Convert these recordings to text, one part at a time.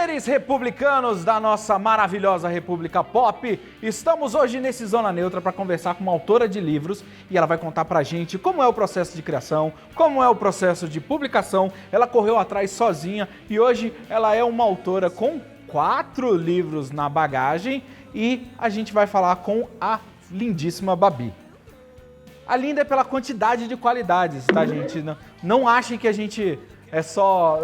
Seres republicanos da nossa maravilhosa República Pop, estamos hoje nesse Zona Neutra para conversar com uma autora de livros e ela vai contar pra gente como é o processo de criação, como é o processo de publicação. Ela correu atrás sozinha e hoje ela é uma autora com 4 livros na bagagem e a gente vai falar com a lindíssima Babi. A linda é pela quantidade de qualidades, tá, gente? Não achem que a gente é só...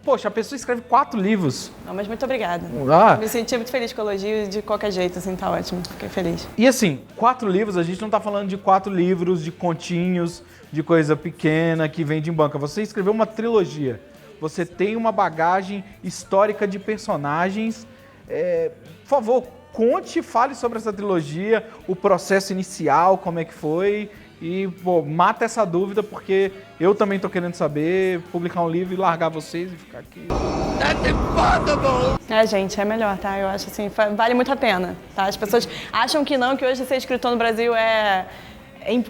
Poxa, a pessoa escreve 4 livros. Não, mas muito obrigada. Ah. Me senti muito feliz com o elogio de qualquer jeito, assim, tá ótimo. Fiquei feliz. E assim, 4 livros, a gente não tá falando de 4 livros, de continhos, de coisa pequena que vende em banca. Você escreveu uma trilogia. Você tem uma bagagem histórica de personagens. Por favor, conte, fale sobre essa trilogia, o processo inicial, como é que foi. E, pô, mata essa dúvida, porque eu também tô querendo saber, publicar um livro e largar vocês e ficar aqui. That's impossible! Gente, é melhor, tá? Eu acho assim, vale muito a pena, tá? As pessoas acham que não, que hoje ser escritor no Brasil é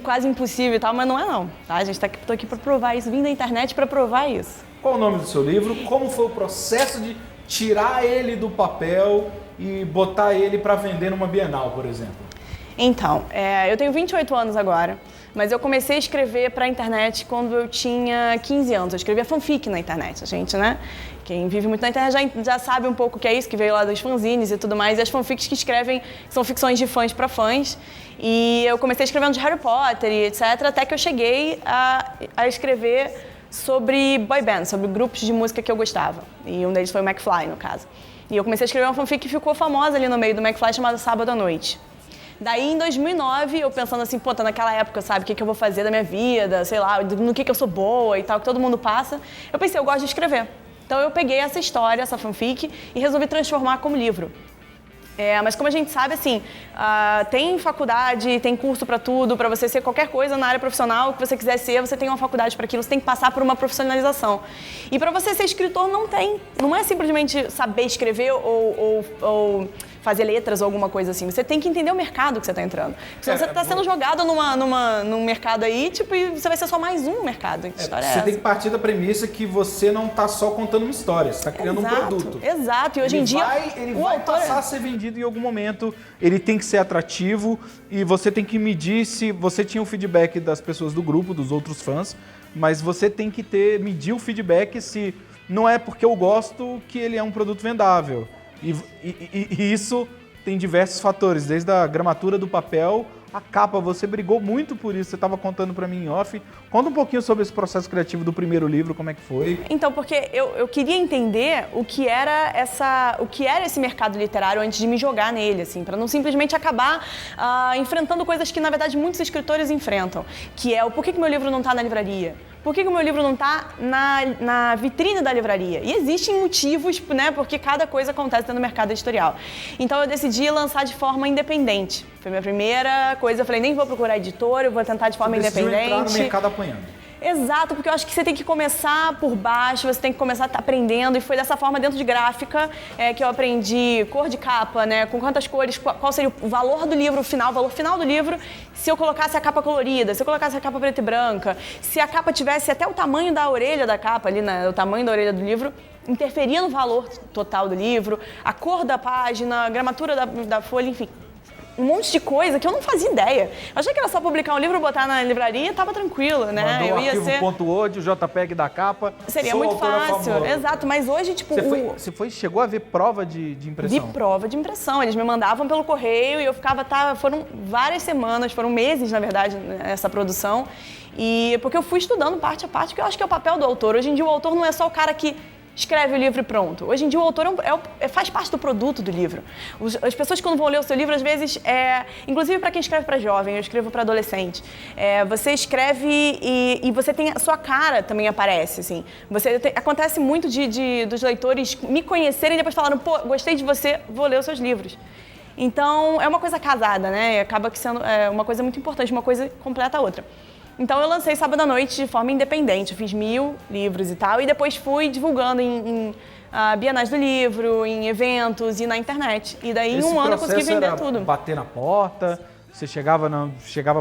quase impossível e tal, mas não é não, tá? A gente tô aqui pra provar isso, vim da internet pra provar isso. Qual o nome do seu livro? Como foi o processo de tirar ele do papel e botar ele pra vender numa Bienal, por exemplo? Então, eu tenho 28 anos agora, mas eu comecei a escrever pra internet quando eu tinha 15 anos. Eu escrevia fanfic na internet, a gente, né? Quem vive muito na internet já sabe um pouco o que é isso, que veio lá dos fanzines e tudo mais. E as fanfics que escrevem são ficções de fãs pra fãs. E eu comecei escrevendo de Harry Potter e etc, até que eu cheguei a escrever sobre boy band, sobre grupos de música que eu gostava. E um deles foi o McFly, no caso. E eu comecei a escrever uma fanfic que ficou famosa ali no meio do McFly, chamada Sábado à Noite. Daí, em 2009, eu pensando assim, pô, tá naquela época, sabe, o que eu vou fazer da minha vida, sei lá, no que eu sou boa e tal, que todo mundo passa. Eu pensei, eu gosto de escrever. Então eu peguei essa história, essa fanfic, e resolvi transformar como livro. Mas como a gente sabe, assim, tem faculdade, tem curso pra tudo, pra você ser qualquer coisa na área profissional que você quiser ser, você tem uma faculdade pra aquilo, você tem que passar por uma profissionalização. E pra você ser escritor não tem. Não é simplesmente saber escrever ou fazer letras ou alguma coisa assim. Você tem que entender o mercado que você está entrando. Senão você está sendo jogado num mercado aí, tipo, e você vai ser só mais um mercado. Que história é essa? Você tem que partir da premissa que você não está só contando uma história, você está criando um produto. Exato, e hoje em dia ele vai passar a ser vendido em algum momento, ele tem que ser atrativo e você tem que medir se você tinha o feedback das pessoas do grupo, dos outros fãs, mas você tem que medir o feedback se não é porque eu gosto que ele é um produto vendável. E isso tem diversos fatores, desde a gramatura do papel, a capa. Você brigou muito por isso, você estava contando para mim em off. Conta um pouquinho sobre esse processo criativo do primeiro livro, como é que foi? Então, porque eu queria entender o que era esse mercado literário antes de me jogar nele, assim, para não simplesmente acabar enfrentando coisas que, na verdade, muitos escritores enfrentam, que é o porquê que meu livro não está na livraria? Por que o meu livro não está na vitrine da livraria? E existem motivos, né, porque cada coisa acontece dentro do mercado editorial. Então eu decidi lançar de forma independente. Foi a minha primeira coisa, eu falei, nem vou procurar editor, eu vou tentar de forma independente. Você entrar no mercado apanhando. Exato, porque eu acho que você tem que começar por baixo, você tem que começar aprendendo, e foi dessa forma dentro de gráfica que eu aprendi cor de capa, né, com quantas cores, qual seria o valor do livro final, o valor final do livro, se eu colocasse a capa colorida, se eu colocasse a capa preta e branca, se a capa tivesse até o tamanho da orelha da capa ali, né, o tamanho da orelha do livro, interferia no valor total do livro, a cor da página, a gramatura da folha, enfim. Um monte de coisa que eu não fazia ideia. Eu achei que era só publicar um livro, botar na livraria e tava tranquilo, né? Mandou o arquivo.word, o JPEG da capa. Seria muito fácil, exato. Mas hoje, tipo... Chegou a ver prova de impressão? Vi prova de impressão. Eles me mandavam pelo correio e eu ficava... Foram várias semanas, foram meses, na verdade, essa produção. E porque eu fui estudando parte a parte, que eu acho que é o papel do autor. Hoje em dia, o autor não é só o cara que escreve o livro e pronto. Hoje em dia o autor faz parte do produto do livro. As pessoas quando vão ler o seu livro, às vezes, inclusive para quem escreve para jovem, eu escrevo para adolescente, você escreve e você tem a sua cara também aparece, assim. Acontece muito dos leitores me conhecerem e depois falarem, pô, gostei de você, vou ler os seus livros. Então, é uma coisa casada, né? Acaba que sendo uma coisa muito importante, uma coisa completa a outra. Então eu lancei Sábado à Noite de forma independente, eu fiz 1000 livros e tal, e depois fui divulgando em bienais do livro, em eventos e na internet. E daí em um ano eu consegui vender tudo. Bater na porta, você chegava,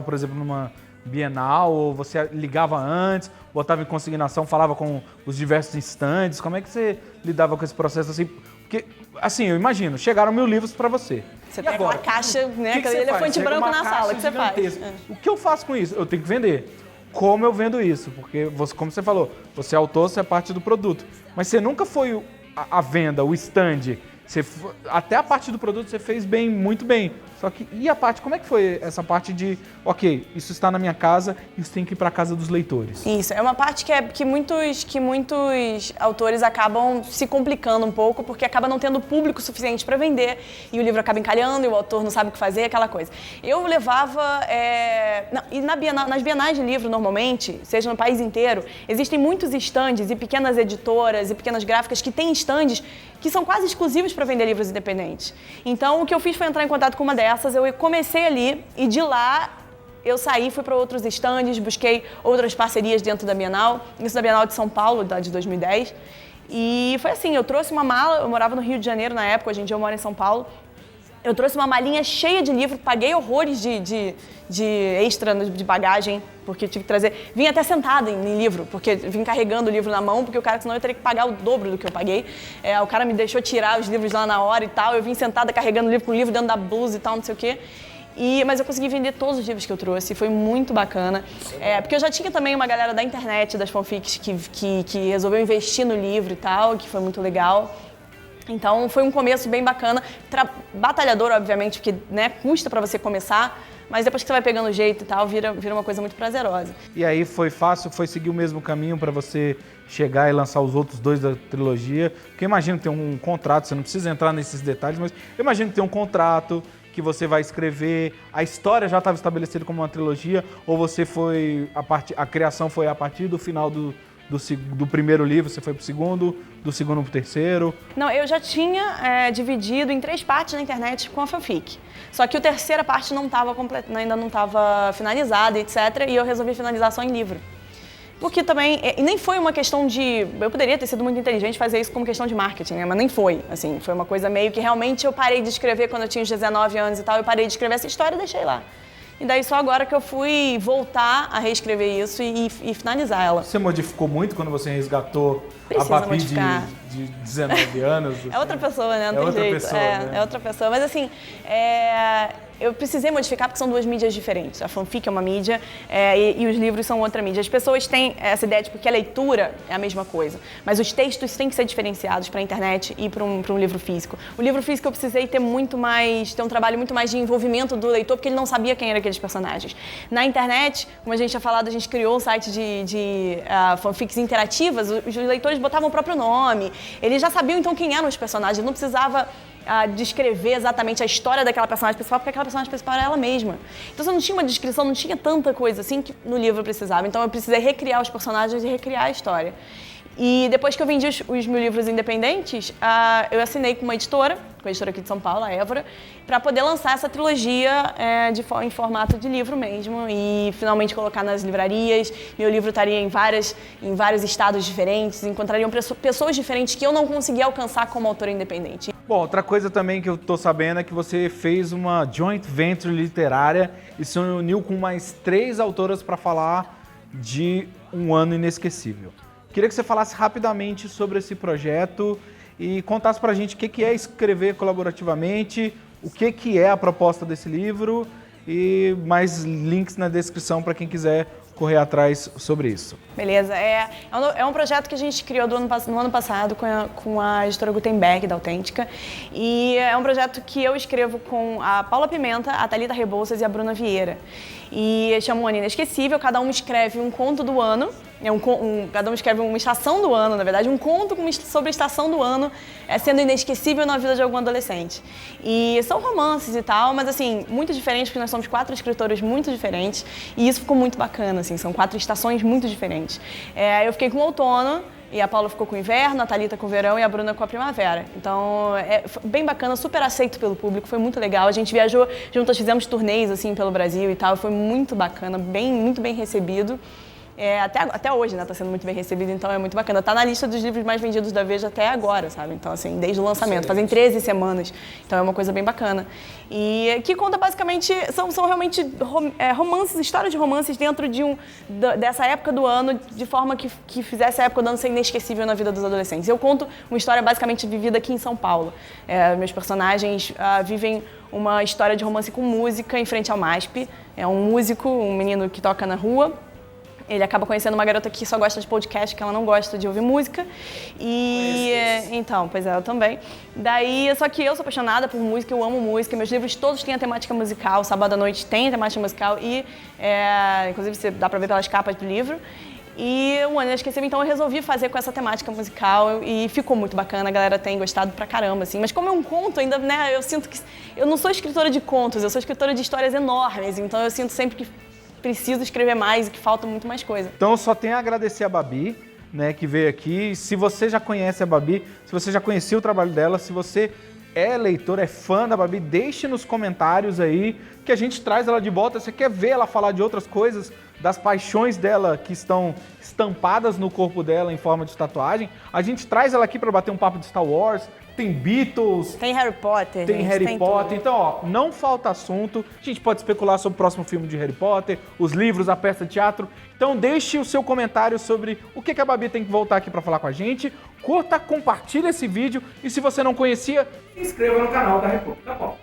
por exemplo, numa Bienal, ou você ligava antes, botava em consignação, falava com os diversos instantes, como é que você lidava com esse processo assim? Porque, assim, eu imagino, chegaram 1000 livros para você. Você E pega agora? aquela caixa, né, Que aquele você elefante faz? Chega branco uma na caixa sala, o que você faz? gigantesca. O que eu faço com isso? Eu tenho que vender. Como eu vendo isso? Porque, você, como você falou, você é autor, você é parte do produto. Mas você nunca foi a venda, o stand. Até a parte do produto você fez bem, muito bem. Só que, e a parte, como é que foi essa parte de, ok, isso está na minha casa, isso tem que ir para a casa dos leitores? Isso, é uma parte que muitos autores acabam se complicando um pouco, porque acaba não tendo público suficiente para vender, e o livro acaba encalhando, e o autor não sabe o que fazer, aquela coisa. Eu levava... nas bienais de livro, normalmente, seja no país inteiro, existem muitos estandes e pequenas editoras e pequenas gráficas que têm estandes que são quase exclusivos para vender livros independentes. Então, o que eu fiz foi entrar em contato com uma dessas, eu comecei ali e de lá eu saí, fui para outros estandes, busquei outras parcerias dentro da Bienal, isso da Bienal de São Paulo, de 2010. E foi assim, eu trouxe uma mala, eu morava no Rio de Janeiro na época, hoje em dia eu moro em São Paulo. Eu trouxe uma malinha cheia de livro, paguei horrores de extra de bagagem, porque tive que trazer... Vim até sentada em livro, porque vim carregando o livro na mão, porque o cara, senão eu teria que pagar o dobro do que eu paguei. O cara me deixou tirar os livros lá na hora e tal, eu vim sentada carregando o livro com o livro dentro da blusa e tal, não sei o quê. Mas eu consegui vender todos os livros que eu trouxe, foi muito bacana. Porque eu já tinha também uma galera da internet, das fanfics, que resolveu investir no livro e tal, que foi muito legal. Então, foi um começo bem bacana, batalhador, obviamente, porque, né, custa pra você começar, mas depois que você vai pegando o jeito e tal, vira uma coisa muito prazerosa. E aí foi fácil, foi seguir o mesmo caminho para você chegar e lançar os outros 2 da trilogia? Porque eu imagino que tem um contrato, você não precisa entrar nesses detalhes, mas eu imagino que tem um contrato que você vai escrever, a história já estava estabelecida como uma trilogia, ou você a criação foi a partir do final do primeiro livro, você foi pro segundo, do segundo pro terceiro? Não, eu já tinha dividido em 3 partes na internet com a fanfic. Só que a terceira parte ainda não estava finalizada, etc. E eu resolvi finalizar só em livro. Porque também, e nem foi uma questão de... Eu poderia ter sido muito inteligente fazer isso como questão de marketing, né? Mas nem foi, assim. Foi uma coisa meio que realmente eu parei de escrever quando eu tinha uns 19 anos e tal. Eu parei de escrever essa história e deixei lá. E daí só agora que eu fui voltar a reescrever isso e finalizar ela. Você modificou muito quando você resgatou a Babi de 19 anos? Assim? É outra pessoa, né? Não tem outra jeito. Pessoa, né? É outra pessoa. Mas assim, eu precisei modificar porque são 2 mídias diferentes. A fanfic é uma mídia e os livros são outra mídia. As pessoas têm essa ideia de que a leitura é a mesma coisa, mas os textos têm que ser diferenciados para a internet e para um livro físico. O livro físico eu precisei ter um trabalho muito mais de envolvimento do leitor, porque ele não sabia quem eram aqueles personagens. Na internet, como a gente tinha falado, a gente criou um site de fanfics interativas, os leitores botavam o próprio nome, eles já sabiam então quem eram os personagens, não precisava descrever exatamente a história daquela personagem principal, porque aquela personagem principal era ela mesma. Então você não tinha uma descrição, não tinha tanta coisa assim que no livro eu precisava. Então eu precisei recriar os personagens e recriar a história. E depois que eu vendi os 1000 livros independentes, eu assinei com uma editora, com a editora aqui de São Paulo, a Évora, para poder lançar essa trilogia em formato de livro mesmo e finalmente colocar nas livrarias. Meu livro estaria em vários estados diferentes, encontrariam pessoas diferentes que eu não conseguia alcançar como autora independente. Bom, outra coisa também que eu tô sabendo é que você fez uma joint venture literária e se uniu com mais 3 autoras para falar de Um Ano Inesquecível. Queria que você falasse rapidamente sobre esse projeto e contasse pra gente o que é escrever colaborativamente, o que é a proposta desse livro e mais links na descrição para quem quiser correr atrás sobre isso. Beleza. É um projeto que a gente criou no ano passado com a editora Gutenberg, da Autêntica. E é um projeto que eu escrevo com a Paula Pimenta, a Thalita Rebouças e a Bruna Vieira. E chama Um Ano Inesquecível, cada um escreve um conto do ano, cada um escreve uma estação do ano, na verdade, um conto sobre a estação do ano, sendo inesquecível na vida de algum adolescente. E são romances e tal, mas assim, muito diferentes, porque nós somos 4 escritores muito diferentes, e isso ficou muito bacana, assim, são 4 estações muito diferentes. Eu fiquei com o outono, e a Paula ficou com o inverno, a Thalita com o verão e a Bruna com a primavera. Então, foi bem bacana, super aceito pelo público, foi muito legal. A gente viajou juntas, fizemos turnês assim pelo Brasil e tal, foi muito bacana, muito bem recebido. Até hoje, né, tá sendo muito bem recebido, então é muito bacana. Tá na lista dos livros mais vendidos da Veja até agora, sabe? Então, assim, desde o lançamento, fazem 13 semanas. Então é uma coisa bem bacana. E que conta basicamente, são realmente romances, histórias de romances dentro dessa época do ano, de forma que fizesse a época do ano ser inesquecível na vida dos adolescentes. Eu conto uma história basicamente vivida aqui em São Paulo. Meus personagens vivem uma história de romance com música em frente ao MASP. É um músico, um menino que toca na rua. Ele acaba conhecendo uma garota que só gosta de podcast, que ela não gosta de ouvir música. Então, pois é, eu também. Daí, só que eu sou apaixonada por música, eu amo música. Meus livros todos têm a temática musical. Sábado à Noite tem a temática musical e, inclusive, dá pra ver pelas capas do livro. E o Ano Inesquecível, então eu resolvi fazer com essa temática musical e ficou muito bacana, a galera tem gostado pra caramba, assim. Mas como é um conto, ainda, né, eu sinto que... Eu não sou escritora de contos, eu sou escritora de histórias enormes, então eu sinto sempre que preciso escrever mais e que falta muito mais coisa. Então eu só tenho a agradecer a Babi, né, que veio aqui. Se você já conhece a Babi, se você já conhecia o trabalho dela, se você é leitor, é fã da Babi, deixe nos comentários aí que a gente traz ela de volta. Você quer ver ela falar de outras coisas, das paixões dela que estão estampadas no corpo dela em forma de tatuagem, a gente traz ela aqui para bater um papo de Star Wars. Tem Beatles, tem Harry Potter, tem Harry Potter. Então, ó, não falta assunto. A gente pode especular sobre o próximo filme de Harry Potter, os livros, a peça de teatro. Então, deixe o seu comentário sobre o que a Babi tem que voltar aqui para falar com a gente. Curta, compartilha esse vídeo e se você não conhecia, se inscreva no canal da República Pop.